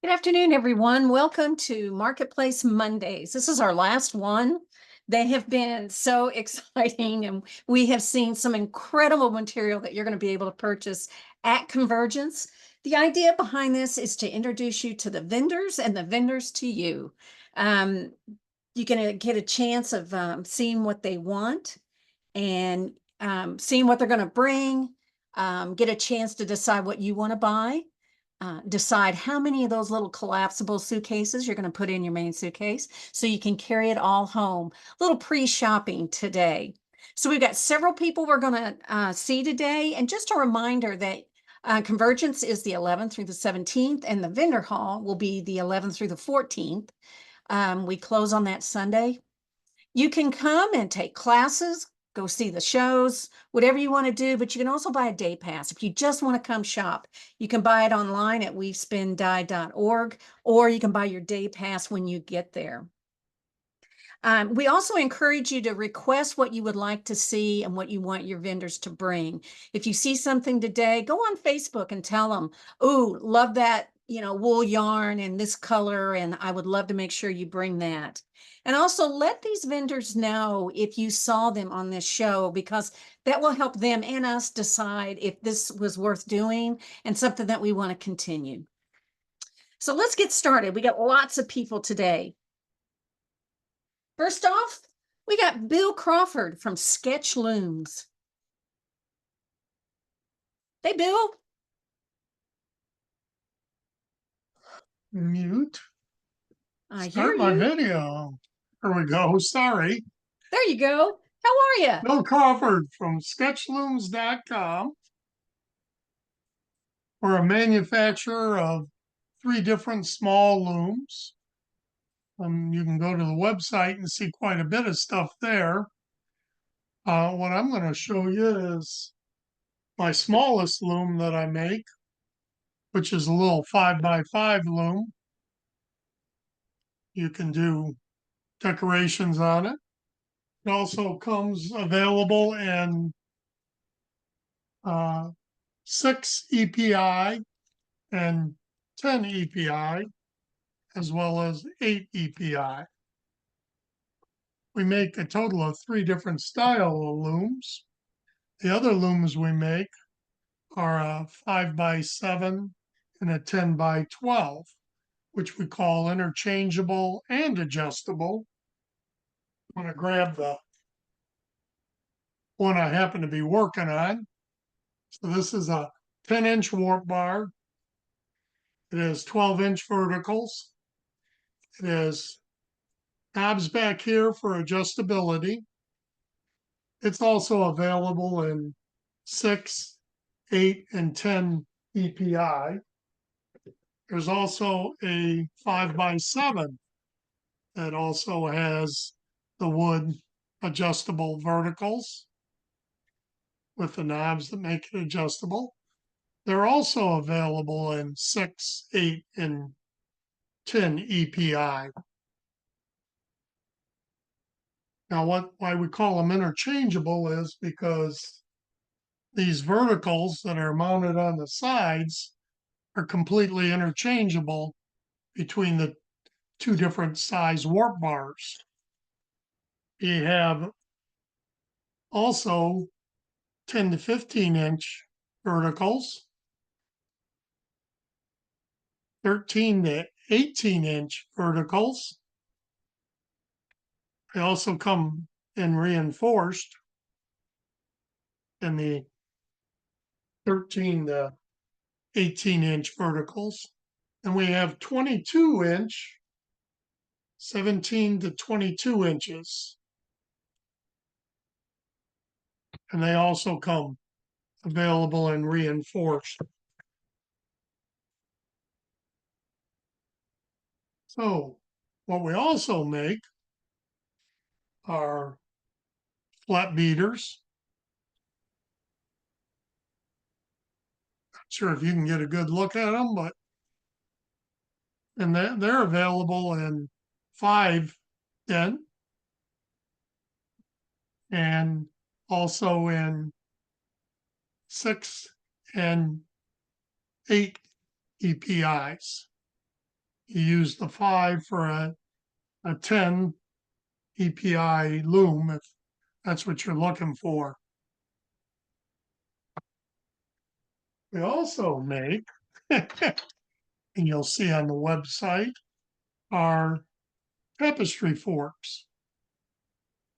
Good afternoon, everyone. Welcome to Marketplace Mondays. This is our last one. They have been so exciting, and we have seen some incredible material that you're going to be able to purchase at Convergence. The idea behind this is to introduce you to the vendors and the vendors to you. Um, you're going to get a chance of seeing what they want and seeing what they're going to bring, get a chance to decide what you want to buy. Decide how many of those little collapsible suitcases you're going to put in your main suitcase so you can carry it all home. A little pre-shopping today. So we've got several people we're going to see today. And just a reminder that Convergence is the 11th through the 17th, and the vendor hall will be the 11th through the 14th. We close on that Sunday. You can come and take classes, go see the shows, whatever you want to do, but you can also buy a day pass. If you just want to come shop, you can buy it online at wespendie.org, or you can buy your day pass when you get there. We also encourage you to request what you would like to see and what you want your vendors to bring. If you see something today, go on Facebook and tell them, "Oh, love that, wool yarn in this color, and I would love to make sure you bring that." And also let these vendors know if you saw them on this show, because that will help them and us decide if this was worth doing and something that we want to continue. So let's get started. We got lots of people today. First off, we got Bill Crawford from Sketch Looms. Hey, Bill. Mute. I hear Start my you. video. Here we go. Sorry. There you go. How are you? Bill Crawford from sketchlooms.com. We're a manufacturer of 3 different small looms. You can go to the website and see quite a bit of stuff there. What I'm going to show you is my smallest loom that I make, which is a little 5x5 loom. You can do decorations on it. It also comes available in 6 EPI and 10 EPI, as well as 8 EPI. We make a total of 3 different style of looms. The other looms we make are a 5x7 and a 10x12, which we call interchangeable and adjustable. I'm going to grab the one I happen to be working on. So this is a 10-inch warp bar. It is 12-inch verticals. It is knobs back here for adjustability. It's also available in 6, 8, and 10 EPI. There's also a 5x7 that also has the wood adjustable verticals with the knobs that make it adjustable. They're also available in 6, 8, and 10 EPI. Now, why we call them interchangeable is because these verticals that are mounted on the sides are completely interchangeable between the 2 different size warp bars. You have also 10 to 15-inch verticals, 13 to 18-inch verticals. They also come in reinforced in the 13 to 18-inch verticals. And we have 22-inch, 17 to 22 inches. And they also come available in reinforced. So what we also make are flat beaters. Not sure if you can get a good look at them, but and they're available in 5 den and also in 6 and 8 EPIs. You use the 5 for a 10 EPI loom if that's what you're looking for. We also make, and you'll see on the website, are tapestry forks.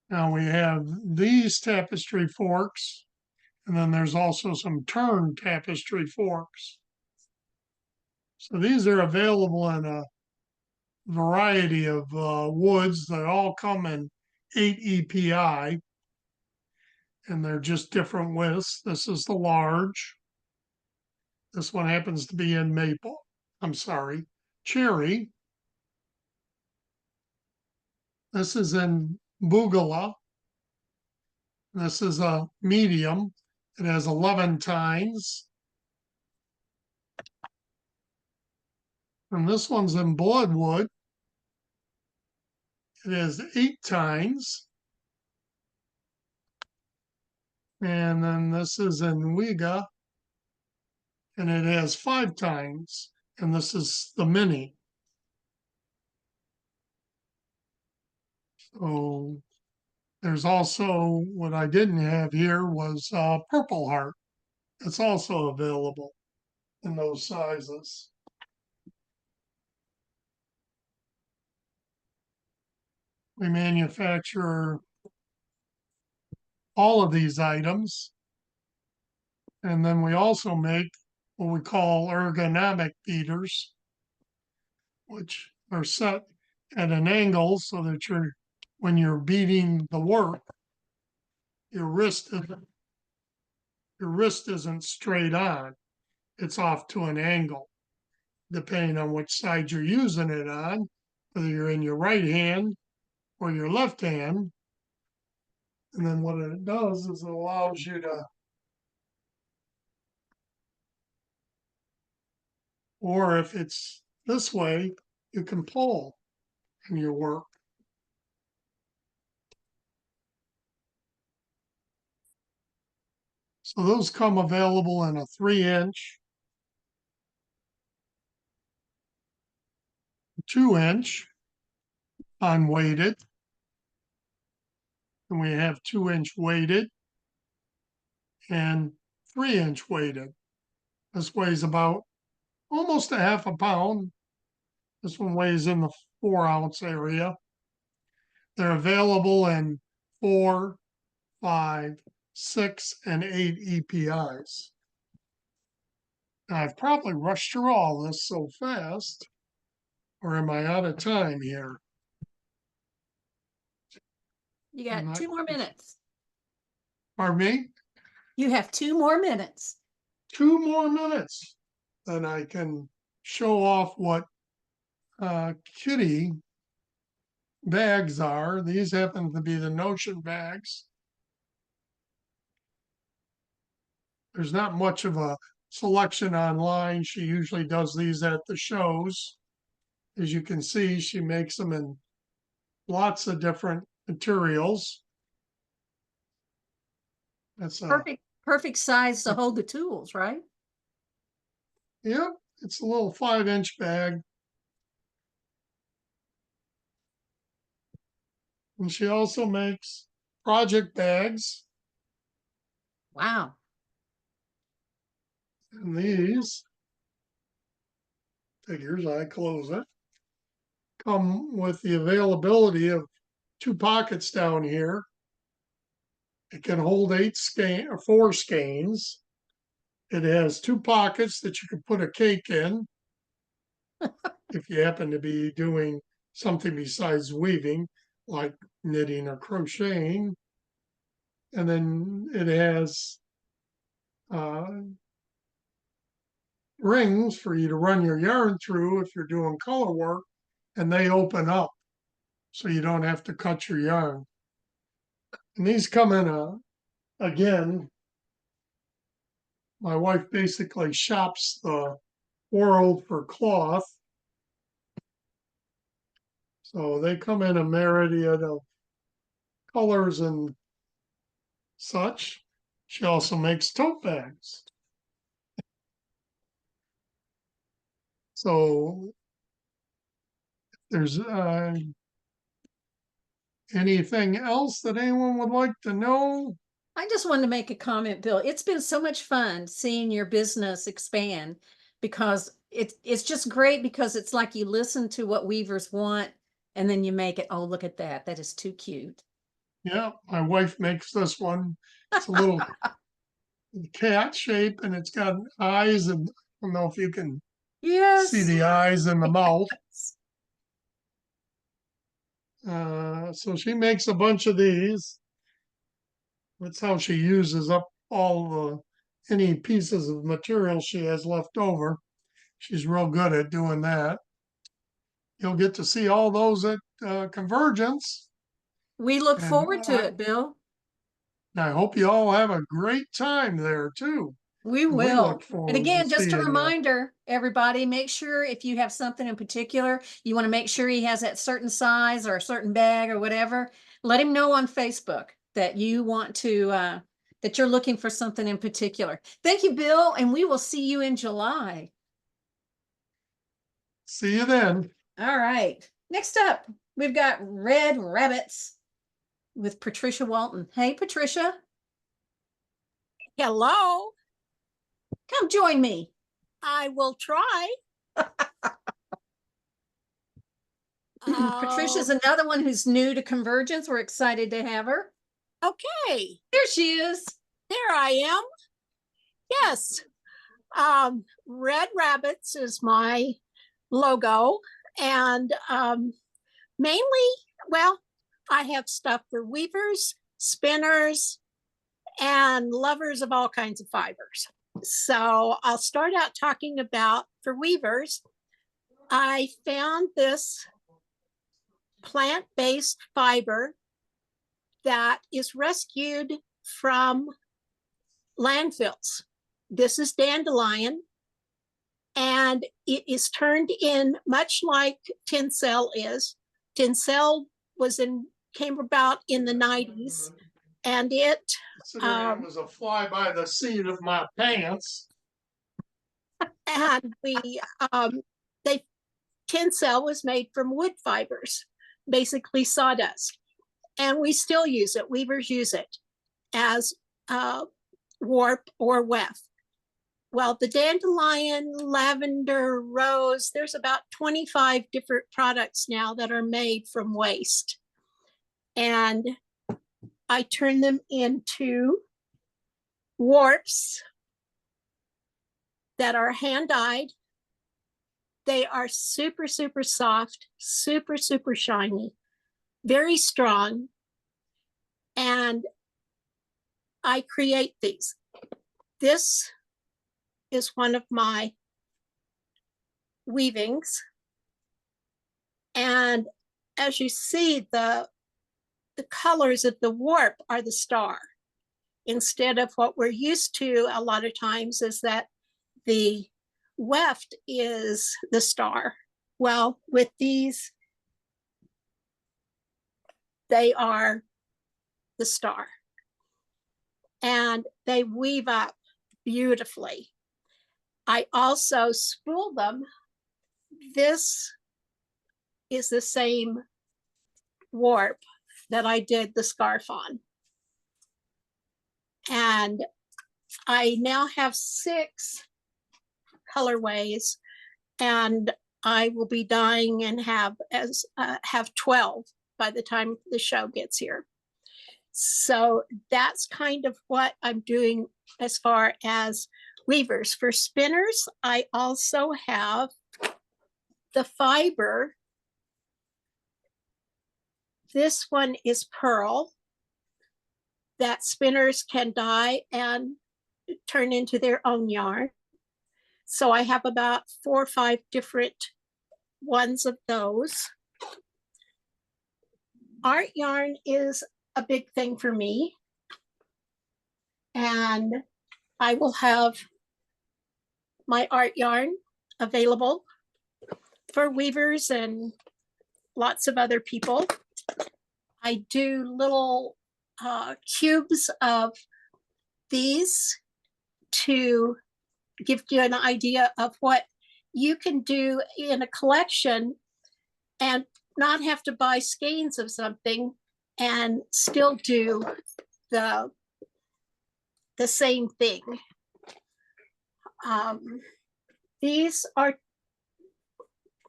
Now we have these tapestry forks, and then there's also some turned tapestry forks. So these are available in a variety of woods. They all come in 8 EPI, and they're just different widths. This is the large. This one happens to be in maple. I'm sorry, cherry. This is in bugala. This is a medium. It has 11 tines. And this one's in bloodwood. It has 8 tines. And then this is in Wiga, and it has 5 tines. And this is the mini. So there's also what I didn't have here was Purple Heart. It's also available in those sizes. We manufacture all of these items. And then we also make what we call ergonomic beaters, which are set at an angle so that when you're beating the work, your wrist isn't straight on. It's off to an angle, depending on which side you're using it on, whether you're in your right hand or your left hand. And then what it does is it allows you to, or if it's this way, you can pull in your work. So those come available in a 3-inch, 2-inch unweighted, and we have 2-inch weighted and 3-inch weighted. This weighs about almost a half a pound. This one weighs in the 4-ounce area. They're available in 4, 5, 6, and 8 EPIs. Now, I've probably rushed through all this so fast, or am I out of time here? You got 2 more minutes. Pardon me? You have 2 more minutes. 2 more minutes. Then I can show off what kitty bags are. These happen to be the Notion bags. There's not much of a selection online. She usually does these at the shows. As you can see, she makes them in lots of different materials. That's a Perfect size to hold the tools, right? yeah, it's a little 5-inch bag. And she also makes project bags. Wow. And these figures, I close it, come with the availability of 2 pockets down here. It can hold 4 skeins. It has 2 pockets that you can put a cake in if you happen to be doing something besides weaving, like knitting or crocheting. And then it has rings for you to run your yarn through if you're doing color work, and they open up so you don't have to cut your yarn. And these come in again, my wife basically shops the world for cloth. So they come in a myriad of colors and such. She also makes tote bags. So There's anything else that anyone would like to know? I just wanted to make a comment, Bill. It's been so much fun seeing your business expand because it's just great because it's like you listen to what weavers want and then you make it. Oh, look at that. That is too cute. Yeah, my wife makes this one. It's a little cat shape and it's got eyes, and I don't know if you can see Yes. the eyes and the mouth. So she makes a bunch of these. That's how she uses up all the any pieces of material she has left over. She's real good at doing that. You'll get to see all those at Convergence, We look and forward to it, Bill. I hope you all have a great time there too. We And we look will. And forward to again, just a seeing you. reminder, everybody, make sure if you have something in particular, you want to make sure he has that certain size or a certain bag or whatever, let him know on Facebook that you want to, that you're looking for something in particular. Thank you, Bill, and we will see you in July. See you then. All right. Next up, we've got Red Rabbits with Patricia Walton. Hey, Patricia, Hello, come join me. I will try. Patricia's another one who's new to Convergence. We're excited to have her. Okay, There she is. there I am. Yes, Red Rabbits is my logo, and mainly, well, I have stuff for weavers, spinners, and lovers of all kinds of fibers. So I'll start out talking about for weavers. I found this plant-based fiber that is rescued from landfills. This is dandelion, and it is turned in much like tinsel is. Tinsel came about in the 90s, and it Considering it was a fly by the seat of my pants. and they tinsel was made from wood fibers, basically sawdust, and we still use it. Weavers use it as warp or weft. Well, the dandelion, lavender, rose, there's about 25 different products now that are made from waste. And I turn them into warps that are hand dyed. They are super, super soft, super, super shiny, very strong. And I create these. This is one of my weavings. And as you see, the colors of the warp are the star. Instead of what we're used to a lot of times is that the weft is the star. Well, with these, they are the star. And they weave up beautifully. I also spool them. This is the same warp that I did the scarf on. And I now have 6 colorways, and I will be dyeing and have 12 by the time the show gets here. So that's kind of what I'm doing as far as weavers. For spinners, I also have the fiber. This one is pearl that spinners can dye and turn into their own yarn. So I have about 4 or 5 different ones of those. Art yarn is a big thing for me. And I will have my art yarn available for weavers and lots of other people. I do little cubes of these to give you an idea of what you can do in a collection and not have to buy skeins of something and still do the same thing. These are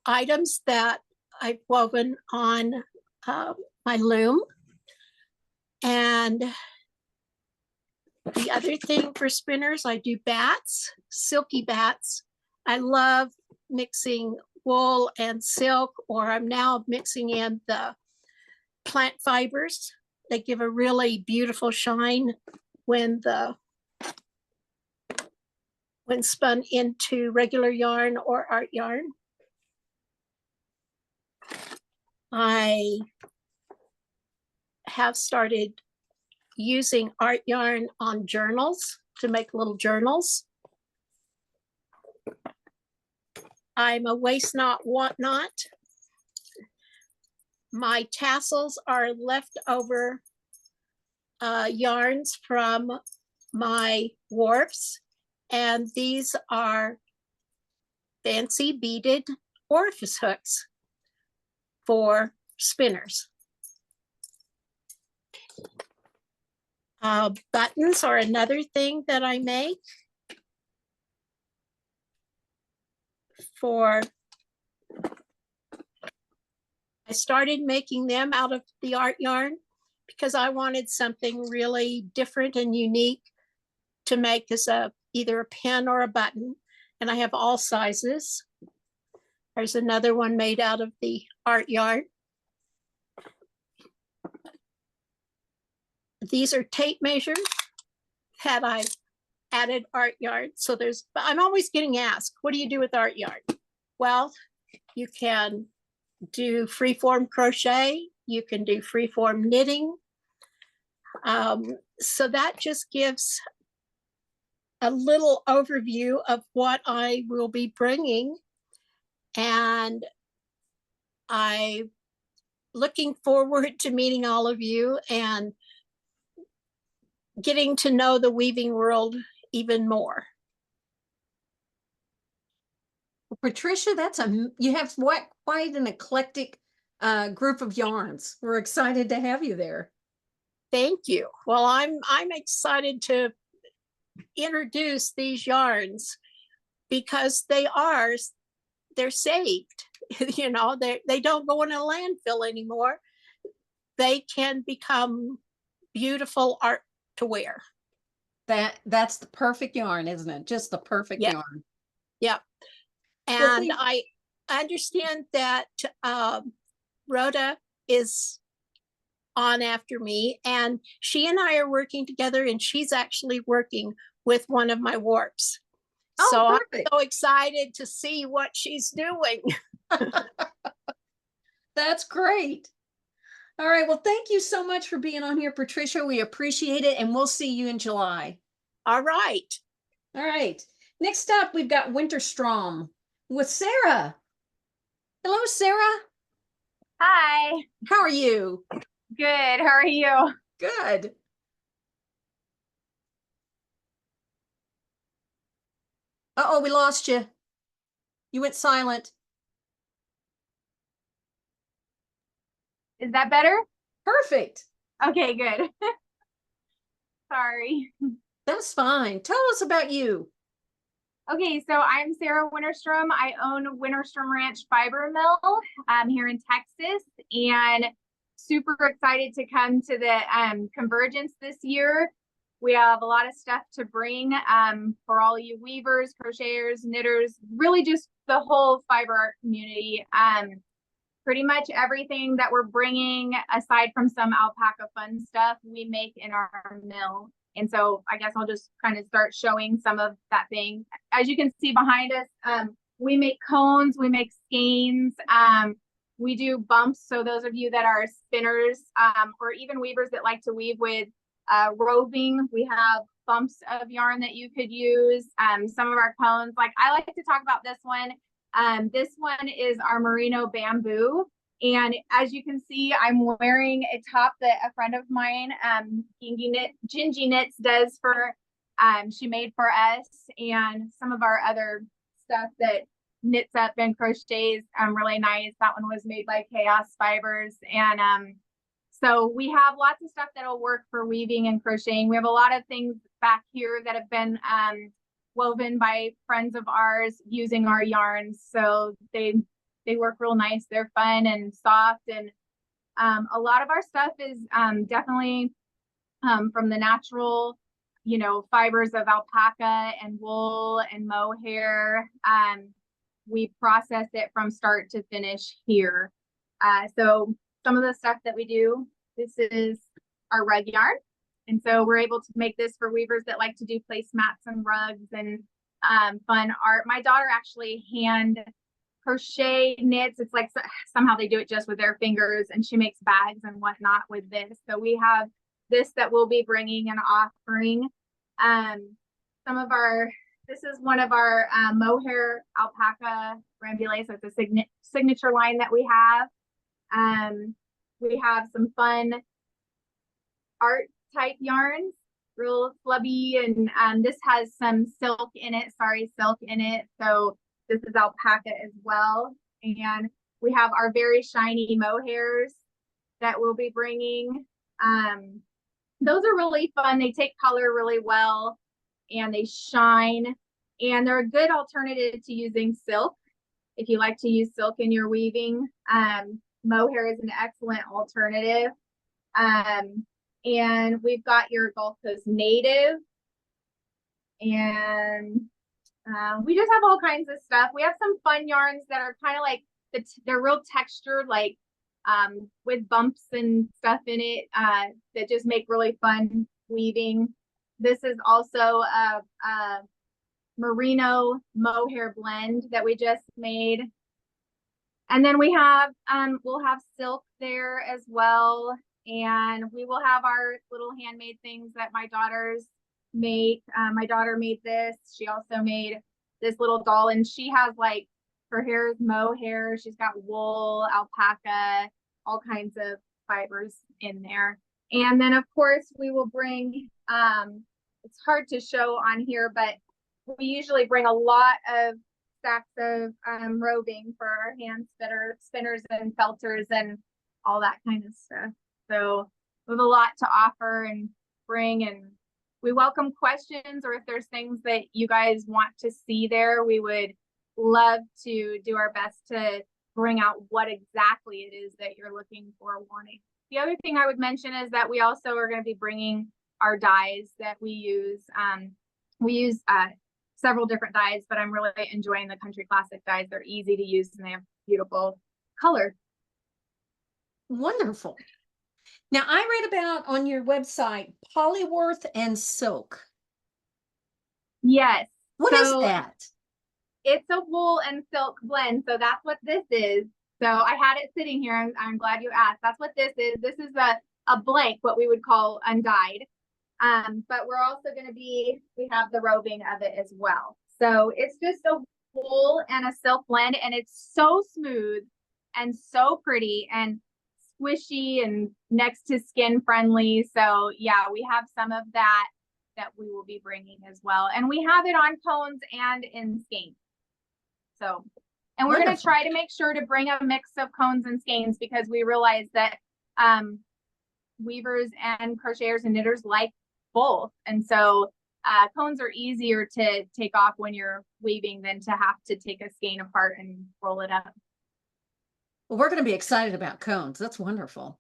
items that I've woven on my loom. And the other thing for spinners, I do bats, silky bats. I love mixing wool and silk, or I'm now mixing in the plant fibers. They give a really beautiful shine when spun into regular yarn or art yarn. I have started using art yarn on journals to make little journals. I'm a waste not, want not. My tassels are leftover yarns from my warps, and these are fancy beaded orifice hooks for spinners. Buttons are another thing that I make for, I started making them out of the art yarn because I wanted something really different and unique to make as either a pin or a button. And I have all sizes. There's another one made out of the art yarn. These are tape measures that I added art yarn. So I'm always getting asked, what do you do with art yarn? Well, you can do freeform crochet, you can do freeform knitting. So that just gives a little overview of what I will be bringing. And I'm looking forward to meeting all of you and getting to know the weaving world even more. Well, Patricia, you have quite an eclectic group of yarns. We're excited to have you there. Thank you. Well, I'm excited to introduce these yarns because they're saved. You know, they don't go in a landfill anymore. They can become beautiful art to wear. That's the perfect yarn, isn't it? Just the perfect yarn. Yeah. And well, I understand that Rhoda is on after me, and she and I are working together, and she's actually working with one of my warps. Oh, so perfect. I'm so excited to see what she's doing. That's great. All right. Well, thank you so much for being on here, Patricia. We appreciate it, and we'll see you in July. All right. All right. Next up, we've got Winterstrom with Sarah. Hello, Sarah. Hi. How are you? Good. How are you? Good. Uh-oh, we lost you. You went silent. Is that better? Perfect. Okay, good. Sorry. That's fine. Tell us about you. Okay, so I'm Sarah Winterstrom. I own Winterstrom Ranch Fiber Mill here in Texas, and super excited to come to the Convergence this year. We have a lot of stuff to bring for all you weavers, crocheters, knitters, really just the whole fiber art community. Pretty much everything that we're bringing, aside from some alpaca fun stuff, we make in our mill. And so I guess I'll just kind of start showing some of that thing. As you can see behind us, we make cones, we make skeins, we do bumps. So those of you that are spinners or even weavers that like to weave with roving, we have bumps of yarn that you could use. Some of our cones, like I like to talk about this one. This one is our merino bamboo. And as you can see, I'm wearing a top that a friend of mine, Gingy Knits, does for, she made for us, and some of our other stuff that knits up and crochets really nice. That one was made by Chaos Fibers. And so we have lots of stuff that'll work for weaving and crocheting. We have a lot of things back here that have been woven by friends of ours using our yarns. So they work real nice. They're fun and soft. And a lot of our stuff is definitely from the natural, you know, fibers of alpaca and wool and mohair. We process it from start to finish here. So some of the stuff that we do, this is our rug yarn. And so we're able to make this for weavers that like to do placemats and rugs and fun art. My daughter actually hand crochet knits. It's like somehow they do it just with their fingers, and she makes bags and whatnot with this. So we have this that we'll be bringing and offering. Some of our, this is one of our mohair alpaca rambulets. So it's a signature line that we have. We have some fun art type yarns, real flubby, and this has some silk in it, silk in it. So this is alpaca as well. And we have our very shiny mohairs that we'll be bringing. Those are really fun. They take color really well and they shine, and they're a good alternative to using silk. If you like to use silk in your weaving, mohair is an excellent alternative. And we've got your Gulf Coast native, and we just have all kinds of stuff. We have some fun yarns that are kind of like they're real textured, like with bumps and stuff in it, that just make really fun weaving. This is also a merino mohair blend that we just made. And then we have we'll have silk there as well. And we will have our little handmade things that my daughters make. My daughter made this. She also made this little doll, and she has like, her hair is mohair. She's got wool, alpaca, all kinds of fibers in there. And then of course we will bring, it's hard to show on here, but we usually bring a lot of stacks of roving for our hand spinners and felters and all that kind of stuff. So we have a lot to offer and bring, and we welcome questions, or if there's things that you guys want to see there, we would love to do our best to bring out what exactly it is that you're looking for or wanting. The other thing I would mention is that we also are going to be bringing our dyes that we use. We use several different dyes, but I'm really enjoying the Country Classic dyes. They're easy to use and they have beautiful color. Wonderful. Now, I read about on your website polyworth and silk. Yes. What is that? It's a wool and silk blend. So that's what this is. So I had it sitting here. I'm glad you asked. That's what this is. This is a blank, what we would call undyed. But we're also going to we have the roving of it as well. So it's just a wool and a silk blend, and it's so smooth and so pretty and squishy and next to skin friendly. So yeah, we have some of that we will be bringing as well. And we have it on cones and in skeins. So, and we're going to try to make sure to bring a mix of cones and skeins, because we realize that weavers and crocheters and knitters like both. And so cones are easier to take off when you're weaving than to have to take a skein apart and roll it up. Well, we're going to be excited about cones. That's wonderful.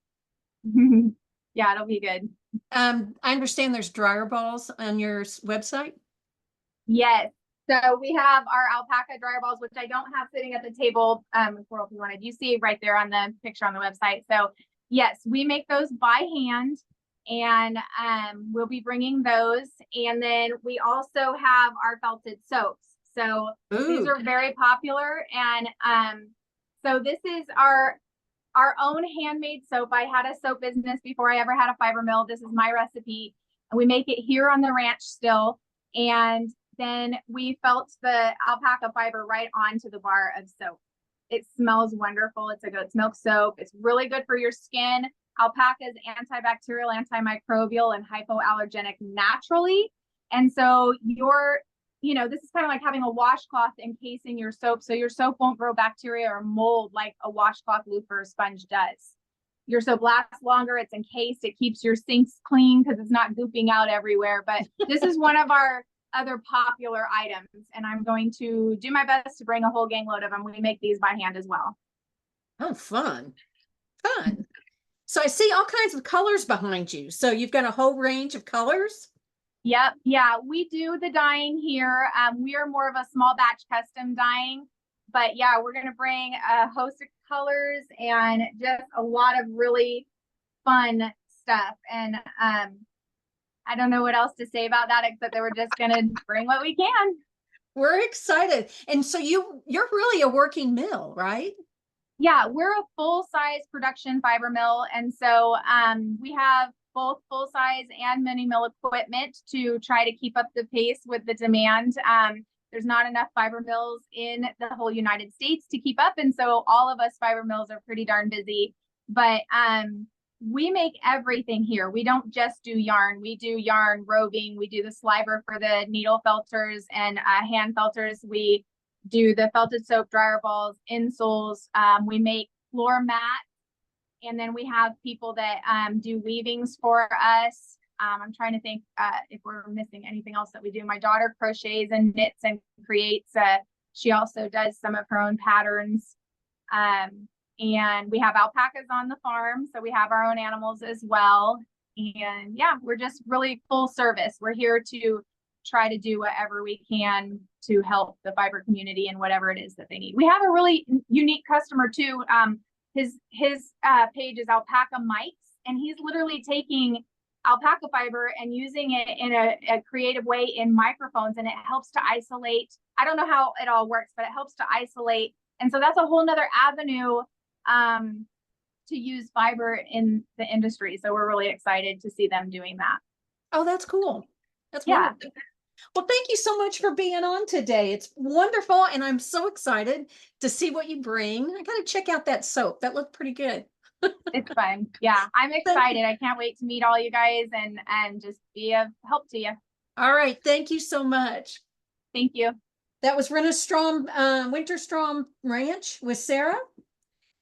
Yeah, it'll be good. I understand there's dryer balls on your website. Yes. So we have our alpaca dryer balls, which I don't have sitting at the table. If you wanted, you see right there on the picture on the website. So yes, we make those by hand, and we'll be bringing those. And then we also have our felted soaps. So these are very popular. And so this is our own handmade soap. I had a soap business before I ever had a fiber mill. This is my recipe, and we make it here on the ranch still. And then we felt the alpaca fiber right onto the bar of soap. It smells wonderful. It's a goat's milk soap. It's really good for your skin. Alpaca is antibacterial, antimicrobial, and hypoallergenic naturally. And so your you know, this is kind of like having a washcloth encasing your soap, so your soap won't grow bacteria or mold like a washcloth loofah or sponge does. Your soap lasts longer, it's encased, it keeps your sinks clean because it's not gooping out everywhere. But this is one of our other popular items, and I'm going to do my best to bring a whole gang load of them. We make these by hand as well. Oh, fun. Fun. So I see all kinds of colors behind you. So you've got a whole range of colors. Yep. Yeah, we do the dyeing here. We are more of a small batch custom dyeing, but yeah, we're going to bring a host of colors and just a lot of really fun stuff. And I don't know what else to say about that, except that we're just going to bring what we can. We're excited. And so you're really a working mill, right? Yeah, we're a full-size production fiber mill. And so we have both full-size and mini mill equipment to try to keep up the pace with the demand. There's not enough fiber mills in the whole United States to keep up. And so all of us fiber mills are pretty darn busy. But we make everything here. We don't just do yarn. We do yarn, roving. We do the sliver for the needle felters and hand felters. We do the felted soap, dryer balls, insoles. We make floor mats. And then we have people that do weavings for us. I'm trying to think if we're missing anything else that we do. My daughter crochets and knits and creates. She also does some of her own patterns. And we have alpacas on the farm, so we have our own animals as well. And yeah, we're just really full service. We're here to try to do whatever we can to help the fiber community and whatever it is that they need. We have a really unique customer too. His page is Alpaca Mics, and he's literally taking alpaca fiber and using it in a creative way in microphones, and it helps to isolate. I don't know how it all works, but it helps to isolate. And so that's a whole nother avenue to use fiber in the industry. So we're really excited to see them doing that. Oh, that's cool. That's Yeah. wonderful. Well, thank you so much for being on today. It's wonderful, and I'm so excited to see what you bring. I got to check out that soap. That looked pretty good. It's fun. Yeah, I'm excited. I can't wait to meet all you guys and just be of help to you. All right. Thank you so much. Thank you. That was Winterstrom Ranch with Sarah.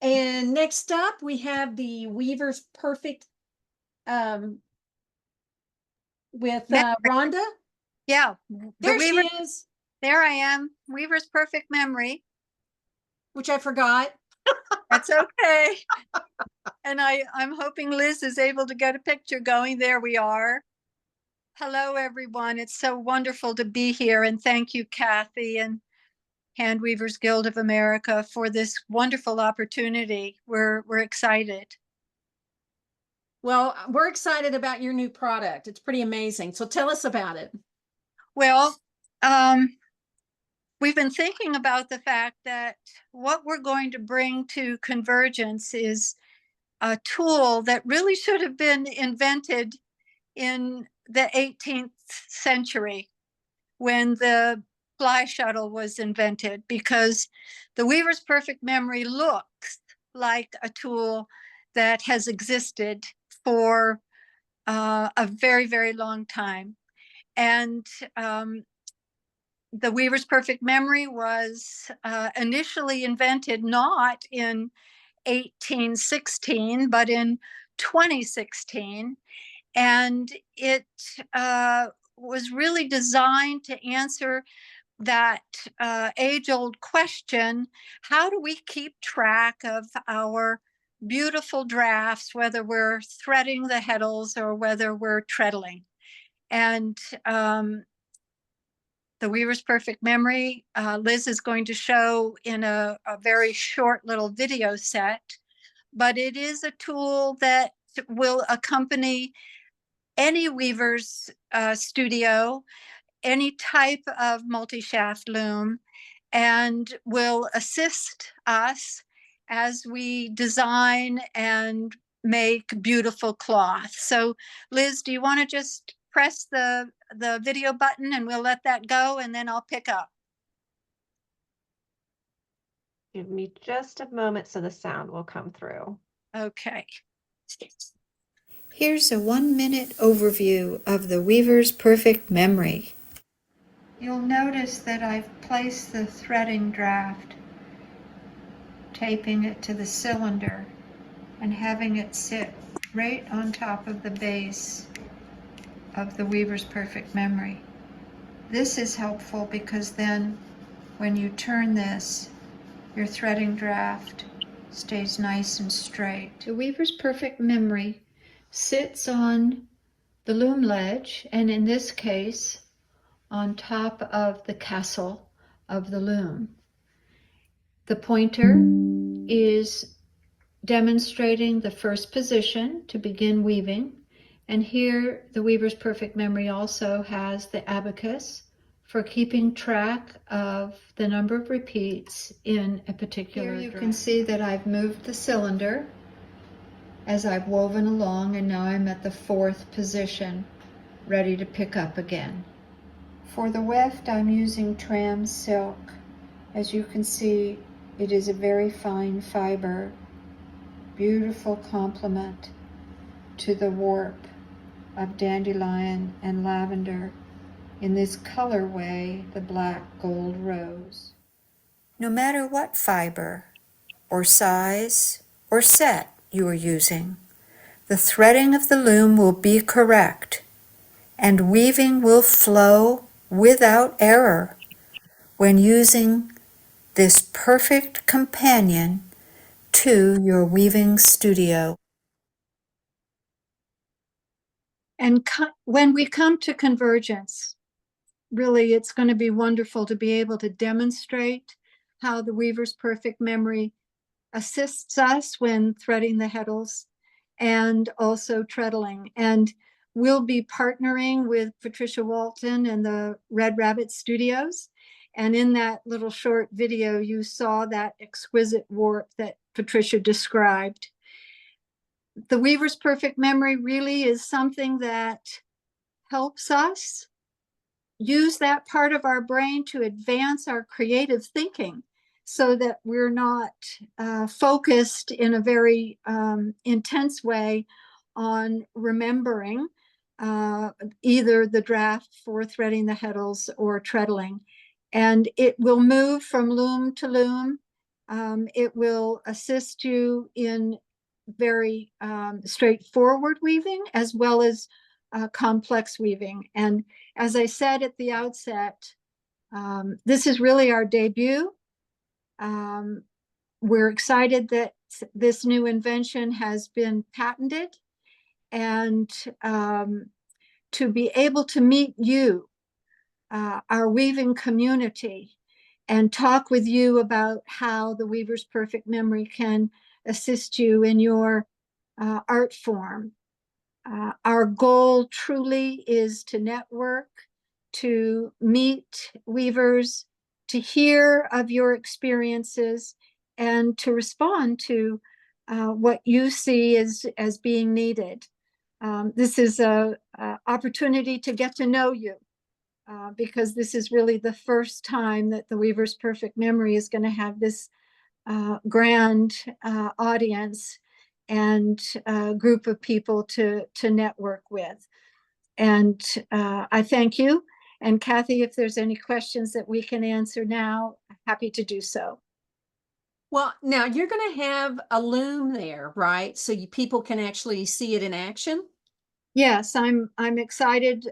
And next up, we have the Weaver's Perfect with Rhonda. Yeah, There she is, there I am. Weaver's Perfect Memory. which I forgot. That's okay. And I'm hoping Liz is able to get a picture going. There we are. Hello, everyone. It's so wonderful to be here. And thank you, Kathy and Hand Weavers Guild of America, for this wonderful opportunity. We're excited. Well, we're excited about your new product. It's pretty amazing. So tell us about it. Well, we've been thinking about the fact that what we're going to bring to Convergence is a tool that really should have been invented in the 18th century when the fly shuttle was invented, because the Weaver's Perfect Memory looks like a tool that has existed for a very, very long time. And the Weaver's Perfect Memory was initially invented not in 1816, but in 2016. And it was really designed to answer that age-old question: how do we keep track of our beautiful drafts, whether we're threading the heddles or whether we're treadling? And the Weaver's Perfect Memory, Liz is going to show in a very short little video set, but it is a tool that will accompany any weaver's studio, any type of multi-shaft loom, and will assist us as we design and make beautiful cloth. So Liz, do you want to just press the video button and we'll let that go, and then I'll pick up. Give me just a moment so the sound will come through. Okay. Here's a 1-minute overview of the Weaver's Perfect Memory. You'll notice that I've placed the threading draft, taping it to the cylinder and having it sit right on top of the base of the Weaver's Perfect Memory. This is helpful because then when you turn this, your threading draft stays nice and straight. The Weaver's Perfect Memory sits on the loom ledge, and in this case, on top of the castle of the loom. The pointer is demonstrating the first position to begin weaving. And here the Weaver's Perfect Memory also has the abacus for keeping track of the number of repeats in a particular Here you can see that I've moved the cylinder as I've woven along, and now I'm at the 4th position, ready to pick up again. For the weft, I'm using tram silk. As you can see, it is a very fine fiber, beautiful complement to the warp of dandelion and lavender in this colorway, the black gold rose. No matter what fiber or size or set you are using, the threading of the loom will be correct and weaving will flow without error when using this perfect companion to your weaving studio. And when we come to Convergence, really it's going to be wonderful to be able to demonstrate how the Weaver's Perfect Memory assists us when threading the heddles and also treadling. And we'll be partnering with Patricia Walton and the Red Rabbit Studios. And in that little short video, you saw that exquisite warp that Patricia described. The Weaver's Perfect Memory really is something that helps us use that part of our brain to advance our creative thinking so that we're not focused in a very intense way on remembering either the draft for threading the heddles or treadling. And it will move from loom to loom. It will assist you in very straightforward weaving as well as complex weaving. And as I said at the outset, this is really our debut. We're excited that this new invention has been patented, and to be able to meet you, our weaving community, and talk with you about how the Weaver's Perfect Memory can assist you in your art form. Our goal truly is to network, to meet weavers, to hear of your experiences, and to respond to what you see as being needed. This is an opportunity to get to know you, because this is really the first time that the Weaver's Perfect Memory is going to have this grand audience and group of people to network with. And I thank you. And Kathy, if there's any questions that we can answer now, happy to do so. Well, now you're going to have a loom there, right? So people can actually see it in action. Yes, I'm excited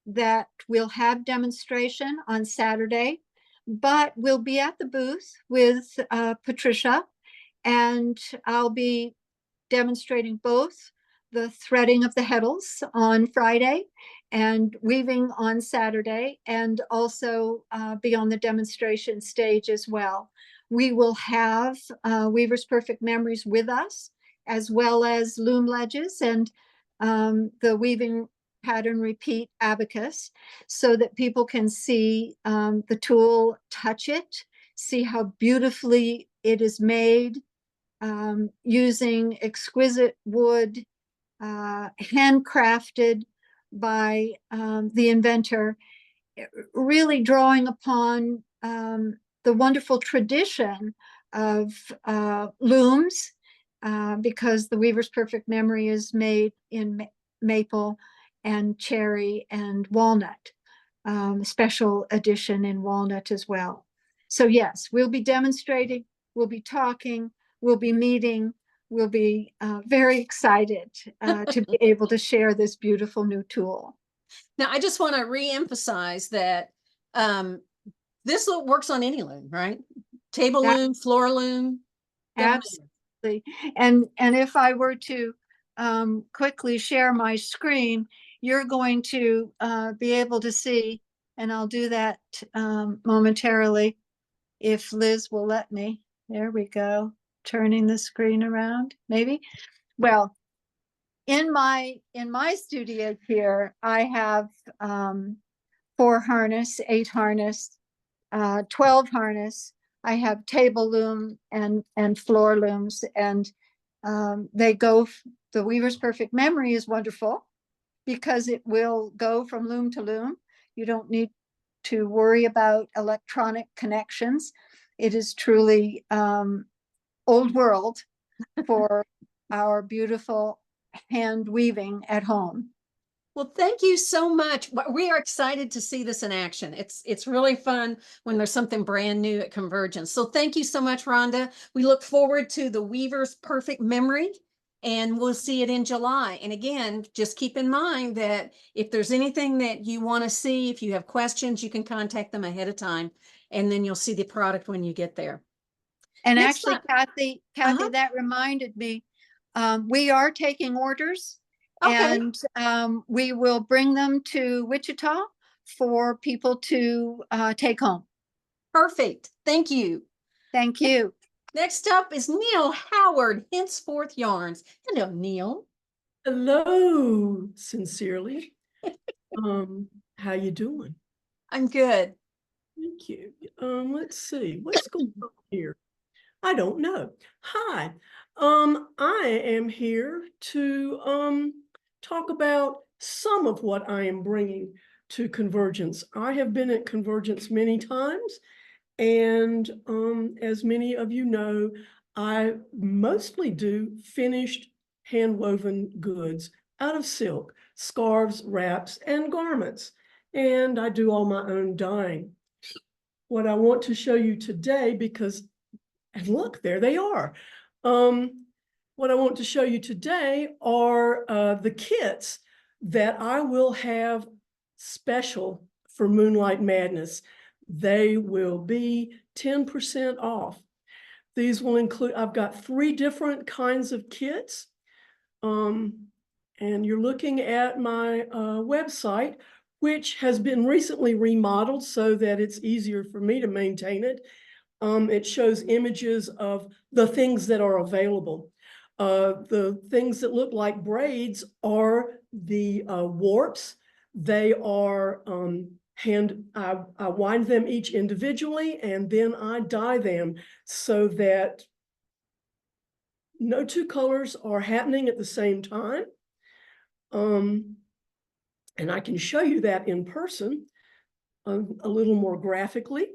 that we'll have demonstration on Saturday, but we'll be at the booth with Patricia, and I'll be demonstrating both the threading of the heddles on Friday and weaving on Saturday, and also be on the demonstration stage as well. We will have Weaver's Perfect Memories with us, as well as loom ledges and the weaving pattern repeat abacus, so that people can see the tool, touch it, see how beautifully it is made, using exquisite wood, handcrafted by the inventor, really drawing upon the wonderful tradition of looms, because the Weaver's Perfect Memory is made in maple and cherry and walnut. special edition in walnut as well. So yes, we'll be demonstrating, we'll be talking, we'll be meeting, we'll be very excited to be able to share this beautiful new tool. Now, I just want to reemphasize that this works on any loom, right? Table loom, floor loom. Absolutely. And if I were to quickly share my screen, you're going to be able to see, and I'll do that momentarily if Liz will let me. There we go. Turning the screen around, maybe. Well, in my studio here, I have 4 harness, 8 harness, 12 harness. I have table loom and floor looms, and they go, the Weaver's Perfect Memory is wonderful because it will go from loom to loom. You don't need to worry about electronic connections. It is truly old world for our beautiful hand weaving at home. Well, thank you so much. We are excited to see this in action. It's really fun when there's something brand new at Convergence. So thank you so much, Rhonda. We look forward to the Weaver's Perfect Memory, and we'll see it in July. And again, just keep in mind that if there's anything that you want to see, if you have questions, you can contact them ahead of time, and then you'll see the product when you get there. And Next actually, time- Kathy, that reminded me, we are taking orders. Okay. And we will bring them to Wichita for people to take home. Perfect. Thank you. Thank you. Next up is Neil Howard, Henceforth Yarns. Hello, Neil. Hello, sincerely. How you doing? I'm good. Thank you. Let's see, what's going on here? I don't know. Hi, I am here to talk about some of what I am bringing to Convergence. I have been at Convergence many times, and as many of you know, I mostly do finished hand-woven goods out of silk, scarves, wraps, and garments. And I do all my own dyeing. What I want to show you today, because, and look, there they are. What I want to show you today are the kits that I will have special for Moonlight Madness. They will be 10% off. These will include, I've got 3 different kinds of kits. And you're looking at my website, which has been recently remodeled so that it's easier for me to maintain it. It shows images of the things that are available. The things that look like braids are the warps. They are I wind them each individually, and then I dye them so that no 2 colors are happening at the same time. And I can show you that in person a little more graphically.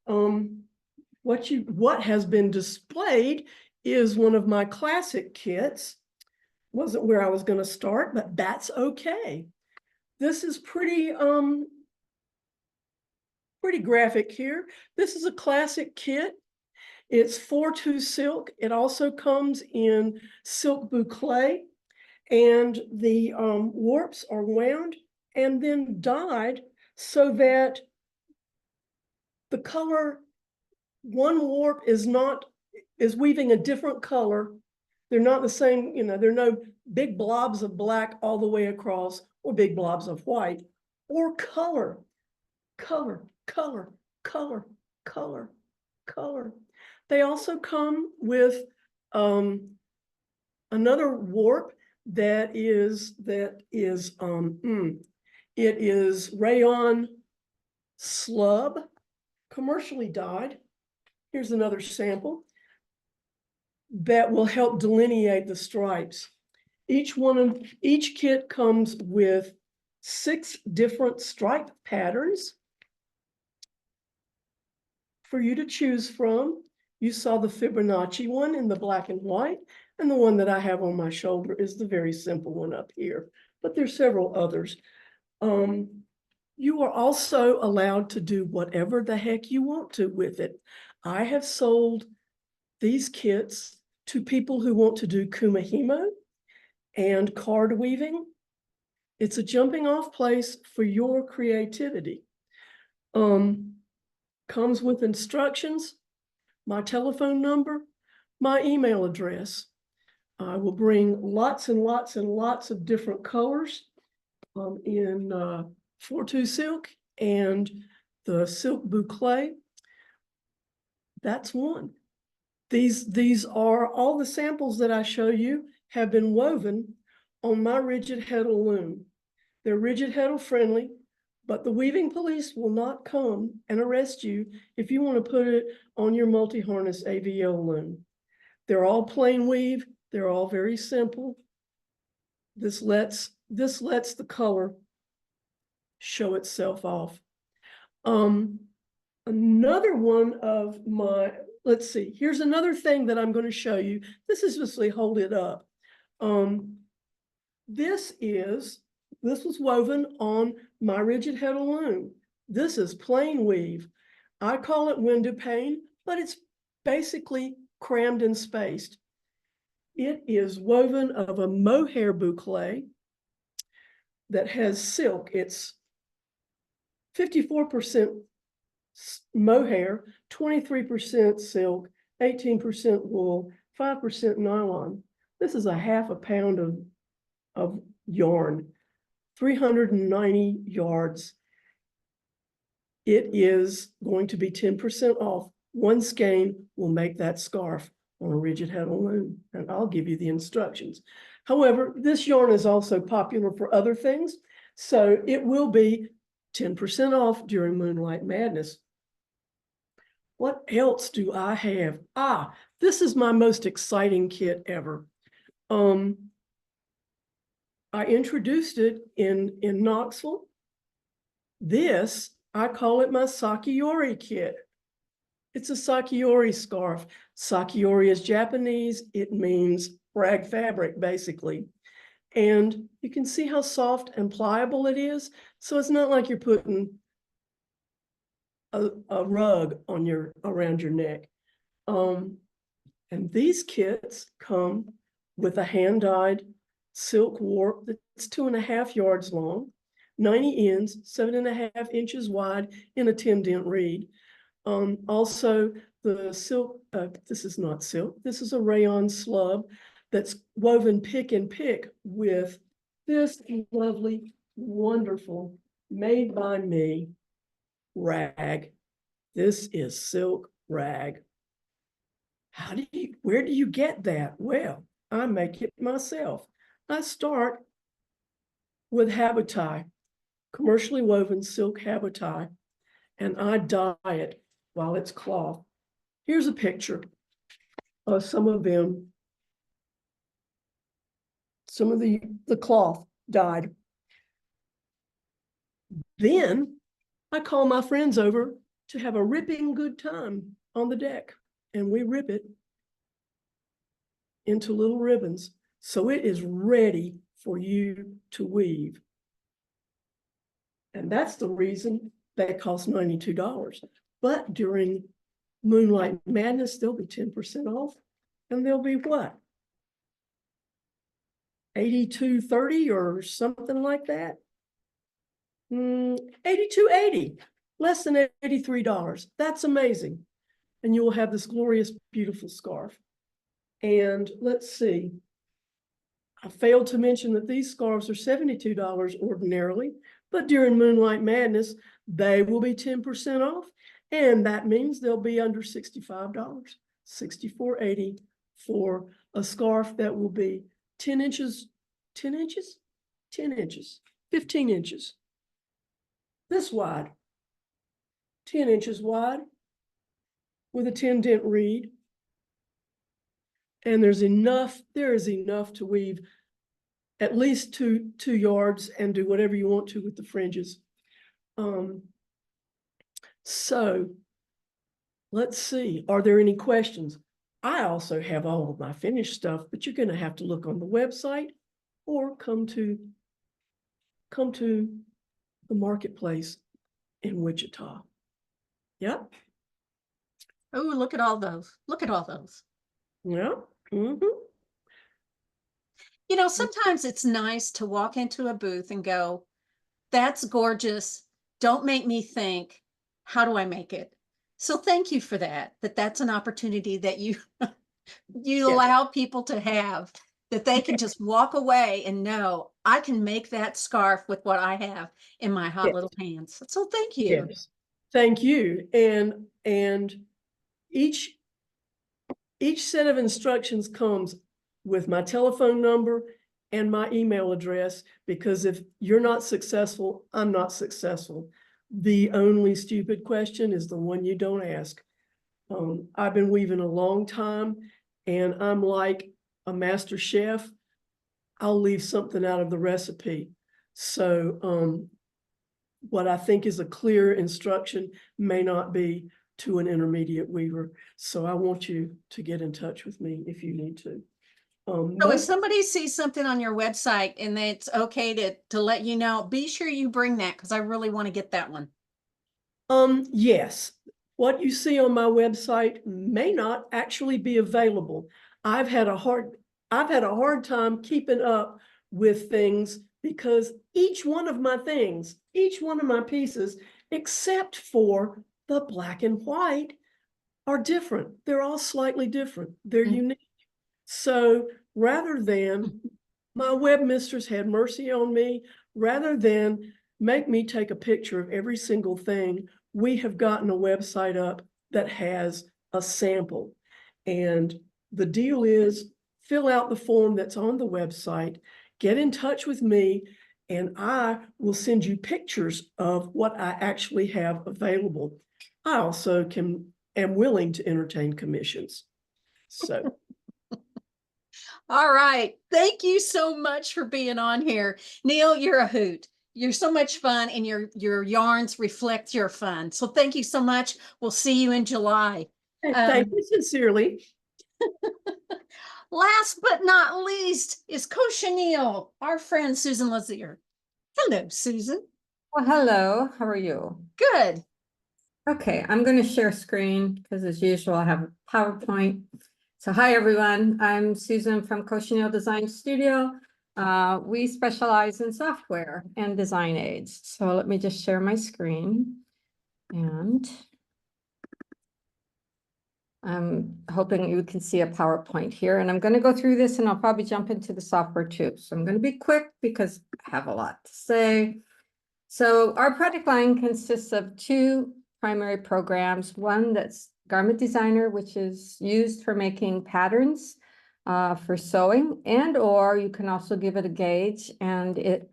What has been displayed is one of my classic kits. Wasn't where I was going to start, but that's okay. This is pretty graphic here. This is a classic kit. It's 4/2 silk. It also comes in silk boucle, and the warps are wound and then dyed so that the color, one warp is weaving a different color. They're not the same, there are no big blobs of black all the way across or big blobs of white, or color. They also come with another warp that is it is rayon slub, commercially dyed. Here's another sample that will help delineate the stripes. Each kit comes with 6 different stripe patterns for you to choose from. You saw the Fibonacci one in the black and white, and the one that I have on my shoulder is the very simple one up here, but there's several others. You are also allowed to do whatever the heck you want to with it. I have sold these kits to people who want to do kumihimo and card weaving. It's a jumping off place for your creativity. Comes with instructions, my telephone number, my email address. I will bring lots and lots and lots of different colors in 4-2 silk and the silk boucle. That's one. These are all the samples that I show you have been woven on my rigid heddle loom. They're rigid heddle friendly, but the weaving police will not come and arrest you if you want to put it on your multi-harness AVL loom. They're all plain weave. They're all very simple. This lets the color show itself off. Another one of my, let's see, here's another thing that I'm going to show you. This is just, hold it up. This was woven on my rigid heddle loom. This is plain weave. I call it window pane, but it's basically crammed and spaced. It is woven of a mohair boucle that has silk. It's 54% mohair, 23% silk, 18% wool, 5% nylon. This is a half a pound of yarn, 390 yards. It is going to be 10% off. One skein will make that scarf on a rigid heddle loom, and I'll give you the instructions. However, this yarn is also popular for other things, so it will be 10% off during Moonlight Madness. What else do I have? This is my most exciting kit ever. I introduced it in Knoxville. This, I call it my Sakiori kit. It's a Sakiori scarf. Sakiori is Japanese. It means rag fabric, basically. And you can see how soft and pliable it is. So it's not like you're putting a rug on around your neck. And these kits come with a hand-dyed silk warp that's 2.5 yards long, 90 ends, 7.5 inches wide in a 10-dent reed. Also, the silk, this is not silk, this is a rayon slub that's woven pick and pick with this lovely, wonderful, made by me rag. This is silk rag. Where do you get that? Well, I make it myself. I start with habotai, commercially woven silk habotai, and I dye it while it's cloth. Here's a picture of some of them. Some of the cloth dyed. Then I call my friends over to have a ripping good time on the deck, and we rip it into little ribbons so it is ready for you to weave. And that's the reason they cost $92. But during Moonlight Madness, they'll be 10% off, and they'll be what? $82.30 or something like that. $82.80, less than $83. That's amazing. And you will have this glorious, beautiful scarf. And let's see. I failed to mention that these scarves are $72 ordinarily, but during Moonlight Madness, they will be 10% off. And that means they'll be under $65, $64.80 for a scarf that will be 10 inches, 10 inches, 10 inches, 15 inches. This wide, 10 inches wide with a 10-dent reed. And there is enough to weave at least two yards and do whatever you want to with the fringes. So let's see, are there any questions? I also have all of my finished stuff, but you're going to have to look on the website or come to the marketplace in Wichita. Yep. Oh, look at all those. Look at all those. Yeah. Mm-hmm. You know, sometimes it's nice to walk into a booth and go, that's gorgeous. Don't make me think, how do I make it? So thank you for that, that's an opportunity that you Yes. allow people to have, that they can just walk away and know I can make that scarf with what I have in my hot Yes. little hands. So thank you. Yes. Thank you. And each set of instructions comes with my telephone number and my email address, because if you're not successful, I'm not successful. The only stupid question is the one you don't ask. I've been weaving a long time, and I'm like a master chef. I'll leave something out of the recipe. So what I think is a clear instruction may not be to an intermediate weaver. So I want you to get in touch with me if you need to. So if somebody sees something on your website and it's okay to let you know, be sure you bring that, because I really want to get that one. Yes, what you see on my website may not actually be available. I've had a hard time keeping up with things, because each one of my pieces, except for the black and white, are different. They're all slightly different. They're unique. So rather than, my webmisters had mercy on me, rather than make me take a picture of every single thing, we have gotten a website up that has a sample. And the deal is, fill out the form that's on the website, get in touch with me, and I will send you pictures of what I actually have available. I also am willing to entertain commissions. So. All right. Thank you so much for being on here. Neil, you're a hoot. You're so much fun, and your yarns reflect your fun. So thank you so much. We'll see you in July. Thank you sincerely. Last but not least is Coach Neil, our friend Susan Lazier. Hello, Susan. Well, hello, how are you? Good. Okay, I'm going to share screen because as usual, I have a PowerPoint. So hi, everyone. I'm Susan from Cochineal Design Studio. We specialize in software and design aids. So let me just share my screen. And I'm hoping you can see a PowerPoint here. And I'm going to go through this, and I'll probably jump into the software too. So I'm going to be quick because I have a lot to say. So our product line consists of two primary programs. One that's Garment Designer, which is used for making patterns for sewing, or you can also give it a gauge, and it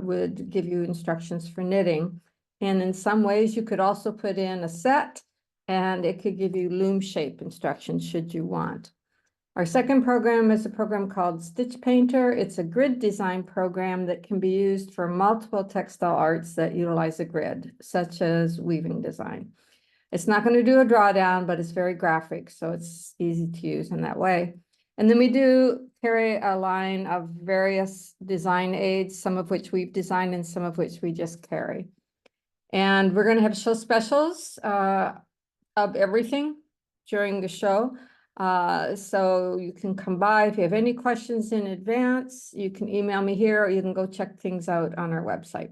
would give you instructions for knitting. And in some ways, you could also put in a set, and it could give you loom shape instructions should you want. Our second program is a program called Stitch Painter. It's a grid design program that can be used for multiple textile arts that utilize a grid, such as weaving design. It's not going to do a drawdown, but it's very graphic, so it's easy to use in that way. And then we do carry a line of various design aids, some of which we've designed and some of which we just carry. And we're going to have show specials of everything during the show. So you can come by. If you have any questions in advance, you can email me here, or you can go check things out on our website.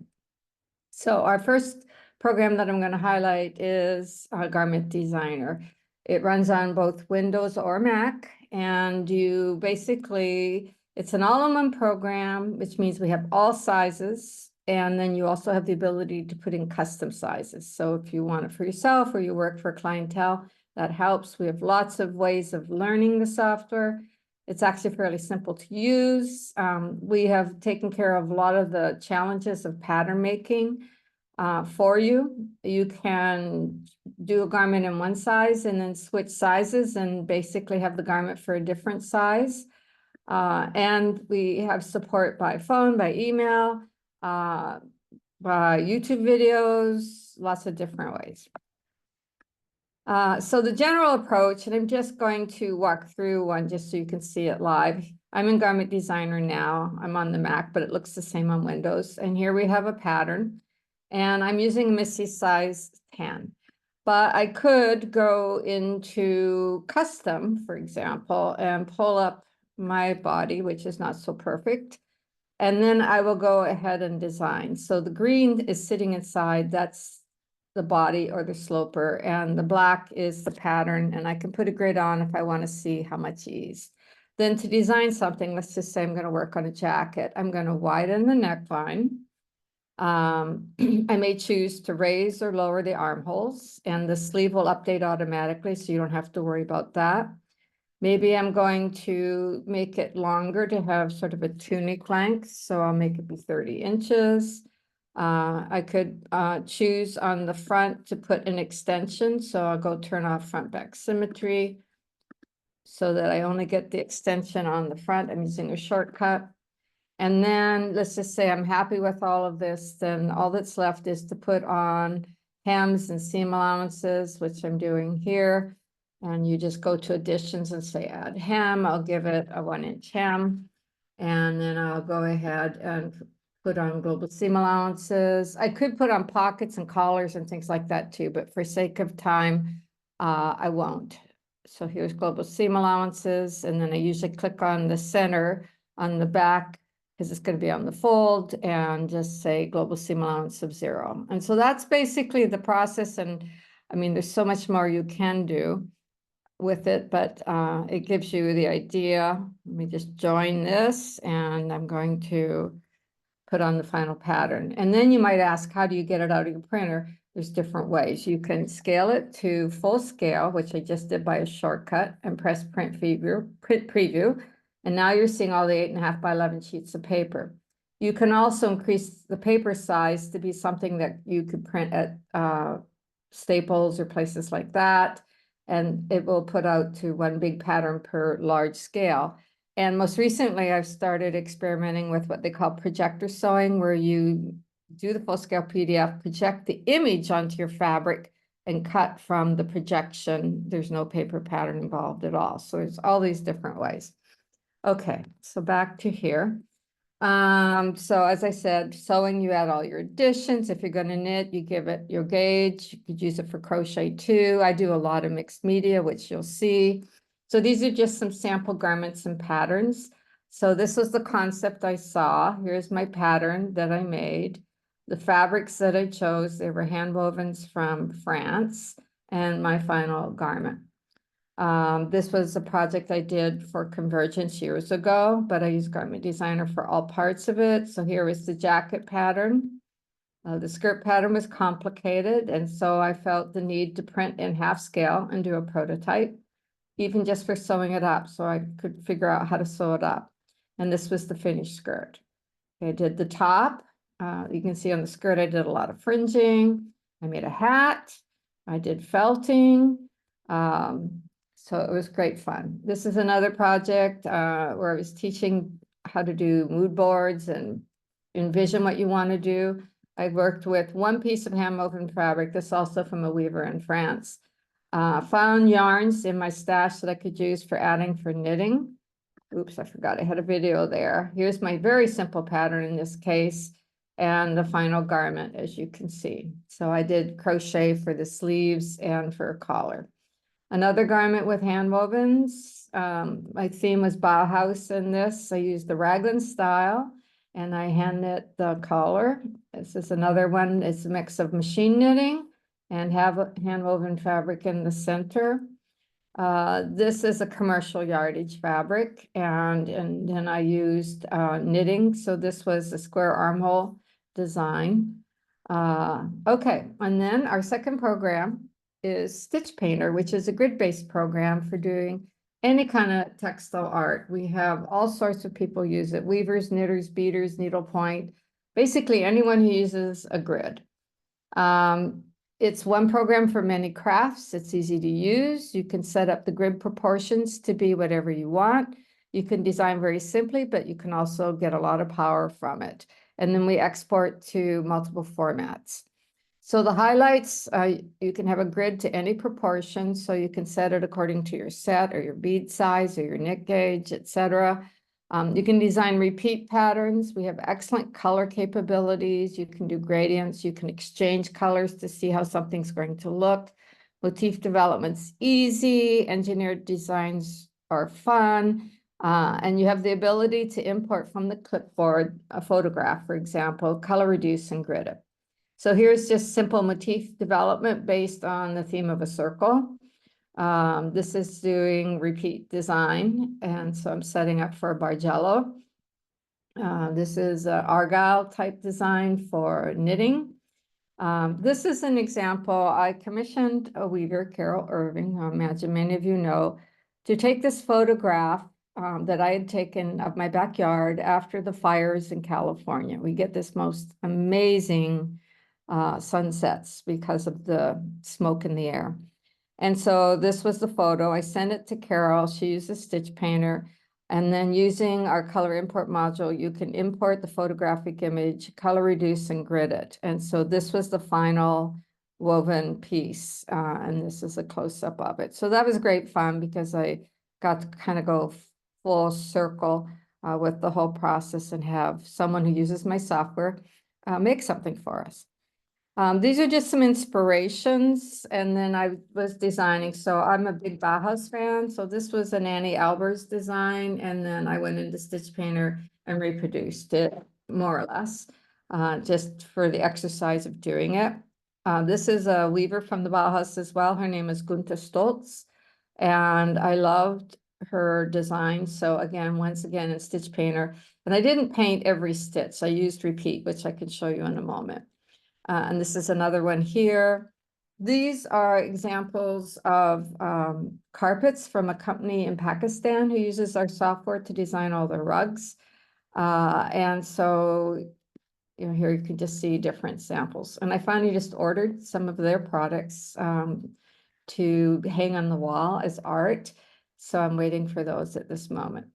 So our first program that I'm going to highlight is Garment Designer. It runs on both Windows or Mac, and you basically, it's an all-in-one program, which means we have all sizes, and then you also have the ability to put in custom sizes. So if you want it for yourself or you work for clientele, that helps. We have lots of ways of learning the software. It's actually fairly simple to use. We have taken care of a lot of the challenges of pattern making for you. You can do a garment in one size and then switch sizes and basically have the garment for a different size. And we have support by phone, by email, by YouTube videos, lots of different ways. So the general approach, and I'm just going to walk through one just so you can see it live. I'm in Garment Designer now. I'm on the Mac, but it looks the same on Windows. And here we have a pattern. And I'm using a Missy size 10. But I could go into custom, for example, and pull up my body, which is not so perfect. And then I will go ahead and design. So the green is sitting inside, that's the body or the sloper, and the black is the pattern, and I can put a grid on if I want to see how much ease. Then to design something, let's just say I'm going to work on a jacket. I'm going to widen the neckline. I may choose to raise or lower the armholes, and the sleeve will update automatically, so you don't have to worry about that. Maybe I'm going to make it longer to have sort of a tunic length, so I'll make it be 30 inches. I could choose on the front to put an extension, so I'll go turn off front back symmetry so that I only get the extension on the front. I'm using a shortcut. And then let's just say I'm happy with all of this, then all that's left is to put on hems and seam allowances, which I'm doing here. And you just go to additions and say add hem. I'll give it a 1-inch hem. And then I'll go ahead and put on global seam allowances. I could put on pockets and collars and things like that too, but for sake of time, I won't. So here's global seam allowances. And then I usually click on the center on the back, because it's going to be on the fold, and just say global seam allowance of 0. And so that's basically the process. And I mean, there's so much more you can do with it, but it gives you the idea. Let me just join this, and I'm going to put on the final pattern. And then you might ask, how do you get it out of your printer? There's different ways. You can scale it to full scale, which I just did by a shortcut, and press print preview. And now you're seeing all the 8.5 by 11 sheets of paper. You can also increase the paper size to be something that you could print at Staples or places like that. And it will put out to 1 big pattern per large scale. And most recently, I've started experimenting with what they call projector sewing, where you do the full scale PDF, project the image onto your fabric, and cut from the projection. There's no paper pattern involved at all. So there's all these different ways. Okay, so back to here. So as I said, sewing, you add all your additions. If you're going to knit, you give it your gauge. You could use it for crochet too. I do a lot of mixed media, which you'll see. So these are just some sample garments and patterns. So this was the concept I saw. Here's my pattern that I made. The fabrics that I chose, they were hand wovens from France, and my final garment. This was a project I did for Convergence years ago, but I used Garment Designer for all parts of it. So here is the jacket pattern. The skirt pattern was complicated, and so I felt the need to print in half scale and do a prototype, even just for sewing it up, so I could figure out how to sew it up. And this was the finished skirt. I did the top. You can see on the skirt, I did a lot of fringing. I made a hat. I did felting. So it was great fun. This is another project where I was teaching how to do mood boards and envision what you want to do. I worked with 1 piece of hand woven fabric, this also from a weaver in France. Found yarns in my stash that I could use for adding for knitting. Oops, I forgot I had a video there. Here's my very simple pattern in this case, and the final garment, as you can see. So I did crochet for the sleeves and for a collar. Another garment with hand wovens. My theme was Bauhaus in this. I used the raglan style, and I hand knit the collar. This is another one. It's a mix of machine knitting and have hand woven fabric in the center. This is a commercial yardage fabric, and then I used knitting. So this was a square armhole design. Okay, and then our second program is Stitch Painter, which is a grid-based program for doing any kind of textile art. We have all sorts of people use it: weavers, knitters, beaters, needlepoint, basically anyone who uses a grid. It's one program for many crafts. It's easy to use. You can set up the grid proportions to be whatever you want. You can design very simply, but you can also get a lot of power from it. And then we export to multiple formats. So the highlights, you can have a grid to any proportion, so you can set it according to your set or your bead size or your knit gauge, etc. You can design repeat patterns. We have excellent color capabilities. You can do gradients. You can exchange colors to see how something's going to look. Motif development's easy. Engineered designs are fun. And you have the ability to import from the clipboard a photograph, for example, color reduce and grid it. So here's just simple motif development based on the theme of a circle. This is doing repeat design, and so I'm setting up for a Bargello. This is a Argyle type design for knitting. This is an example. I commissioned a weaver, Carol Irving, I imagine many of you know, to take this photograph that I had taken of my backyard after the fires in California. We get this most amazing sunsets because of the smoke in the air. And so this was the photo. I sent it to Carol. She used a stitch painter. And then using our color import module, you can import the photographic image, color reduce and grid it. And so this was the final woven piece. And this is a close-up of it. So that was great fun because I got to kind of go full circle with the whole process and have someone who uses my software make something for us. These are just some inspirations, and then I was designing. So I'm a big Bauhaus fan. So this was an Annie Albers design, and then I went into Stitch Painter and reproduced it more or less, just for the exercise of doing it. This is a weaver from the Bauhaus as well. Her name is Gunther Stolz, and I loved her design. So again, once again in Stitch Painter, and I didn't paint every stitch. I used repeat, which I can show you in a moment. And this is another one here. These are examples of carpets from a company in Pakistan who uses our software to design all their rugs. And so, you know, here you can just see different samples. And I finally just ordered some of their products to hang on the wall as art. So I'm waiting for those at this moment.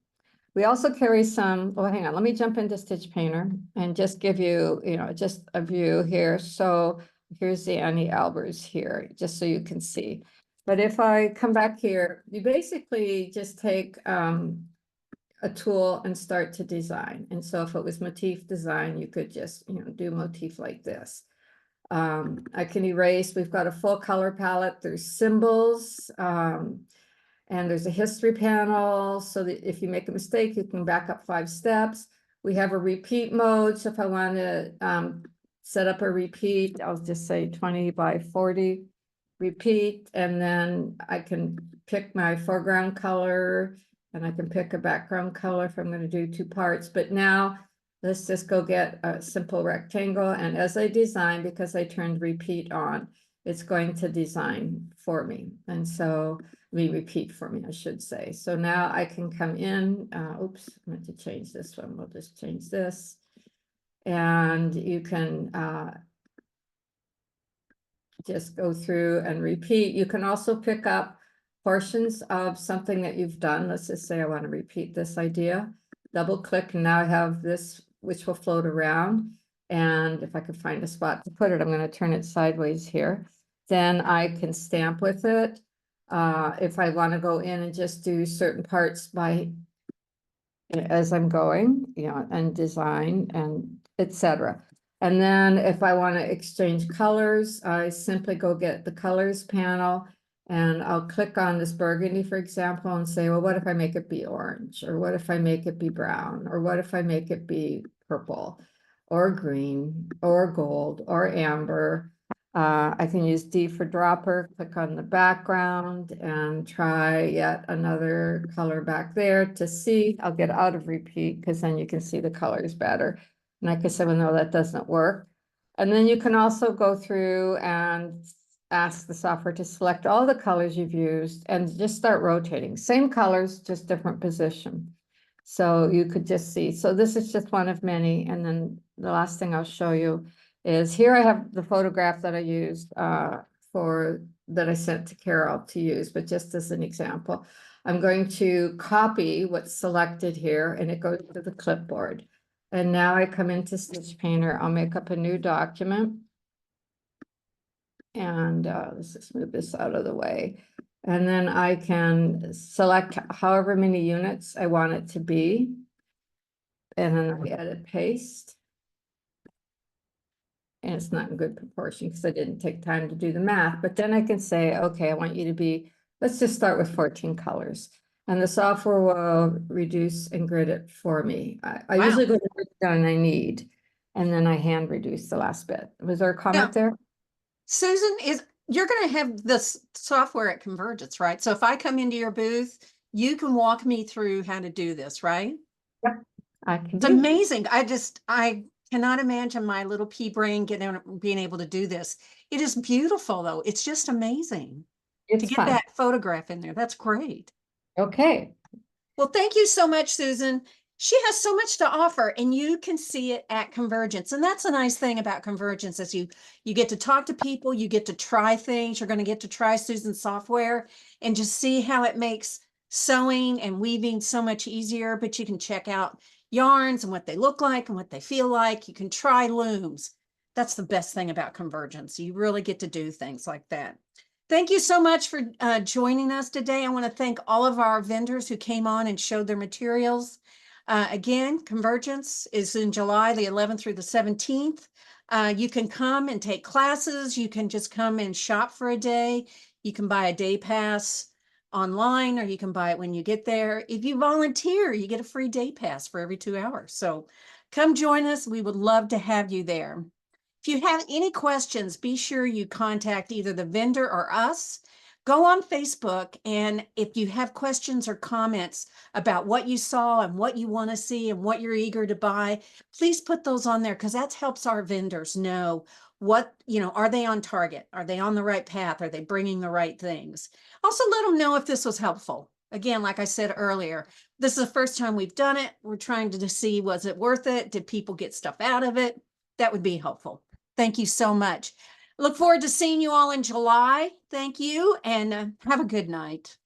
We also carry some, oh, hang on, let me jump into Stitch Painter and just give you, you know, just a view here. So here's the Annie Albers here, just so you can see. But if I come back here, you basically just take a tool and start to design. And so if it was motif design, you could just, you know, do motif like this. I can erase, we've got a full color palette, there's symbols, and there's a history panel so that if you make a mistake, you can back up 5 steps. We have a repeat mode. So if I want to set up a repeat, I'll just say 20 by 40 repeat. And then I can pick my foreground color and I can pick a background color if I'm going to do 2 parts. But now let's just go get a simple rectangle. And as I design, because I turned repeat on, it's going to design for me. And so repeat for me, I should say. So now I can come in, oops, I meant to change this one. We'll just change this. And you can just go through and repeat. You can also pick up portions of something that you've done. Let's just say I want to repeat this idea. Double click, and now I have this, which will float around. And if I can find a spot to put it, I'm going to turn it sideways here. Then I can stamp with it. If I want to go in and just do certain parts by as I'm going, you know, and design and etc. And then if I want to exchange colors, I simply go get the colors panel and I'll click on this burgundy, for example, and say, well, what if I make it be orange? Or what if I make it be brown? Or what if I make it be purple or green or gold or amber? I can use D for dropper, click on the background and try yet another color back there to see. I'll get out of repeat because then you can see the colors better. And like I said, well, no, that doesn't work. And then you can also go through and ask the software to select all the colors you've used and just start rotating. Same colors, just different position. So you could just see. So this is just one of many. And then the last thing I'll show you is here I have the photograph that I used that I sent to Carol to use, but just as an example, I'm going to copy what's selected here and it goes to the clipboard. And now I come into Stitch Painter, I'll make up a new document. And let's just move this out of the way. And then I can select however many units I want it to be. and then I edit paste. And it's not in good proportion because I didn't take time to do the math, but then I can say, okay, I want you to be, let's just start with 14 colors. And the software will reduce and grid it for me. I Wow. usually go to the down I need, and then I hand reduce the last bit. Was there a comment there? Susan, you're going to have this software at Convergence, right? So if I come into your booth, you can walk me through how to do this, right? I can It's do. amazing. I cannot imagine my little pea brain being able to do this. It is beautiful though. It's just amazing to It's get fun. that photograph in there. That's great. Okay. Well, thank you so much, Susan. She has so much to offer and you can see it at Convergence. And that's a nice thing about Convergence is you get to talk to people, you get to try things. You're going to get to try Susan's software and just see how it makes sewing and weaving so much easier. But you can check out yarns and what they look like and what they feel like. You can try looms. That's the best thing about Convergence. You really get to do things like that. Thank you so much for joining us today. I want to thank all of our vendors who came on and showed their materials. Again, Convergence is in July the 11th through the 17th. You can come and take classes. You can just come and shop for a day. You can buy a day pass online or you can buy it when you get there. If you volunteer, you get a free day pass for every 2 hours. So come join us. We would love to have you there. If you have any questions, be sure you contact either the vendor or us. Go on Facebook, and if you have questions or comments about what you saw and what you want to see and what you're eager to buy, please put those on there because that helps our vendors know what, are they on target? Are they on the right path? Are they bringing the right things? Also, let them know if this was helpful. Again, like I said earlier, this is the first time we've done it. We're trying to see, was it worth it? Did people get stuff out of it? That would be helpful. Thank you so much. Look forward to seeing you all in July. Thank you and have a good night.